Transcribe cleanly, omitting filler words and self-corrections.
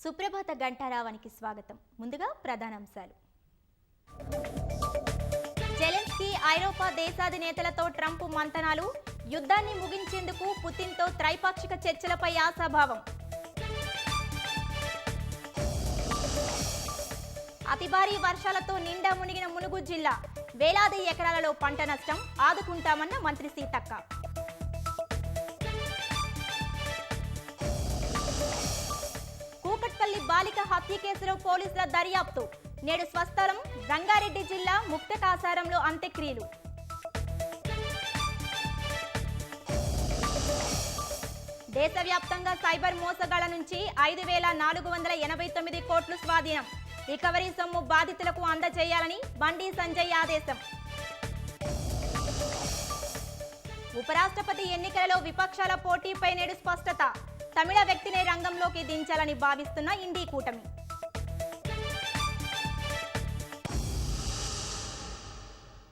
సుప్రభాత గంటారావానికి స్వాగతం. ముందుగా ప్రధానాంశాలు. జెలెన్స్కీ ఐరోపా దేశాధినేతలతో ట్రంప్ మంతనాలు, యుద్ధాన్ని ముగించేందుకు పుతిన్తో త్రైపాక్షిక చర్చలపై ఆశాభావం. అతి భారీ వర్షాలతో నిండా మునిగిన ములుగు జిల్లా, వేలాది ఎకరాలలో పంట నష్టం, ఆదుకుంటామన్న మంత్రి సీతక్క. కూకట్పల్లి బాలిక హత్య కేసులో పోలీసుల దర్యాప్తు, నేడు స్వస్థలం రంగారెడ్డి జిల్లా ముక్తకాసారంలో అంత్యక్రియలు. దేశవ్యాప్తంగా సైబర్ మోసగాళ్ల నుంచి 5,489 కోట్లు స్వాధీనం, రికవరీ సొమ్ము బాధితులకు అందజేయాలని బండి సంజయ్ ఆదేశం. ఉపరాష్ట్రపతి ఎన్నికలలో విపక్షాల పోటీపై నేడు స్పష్టత, తమిళ వ్యక్తినే రంగంలోకి దించాలని భావిస్తున్న ఇండీ కూటమి.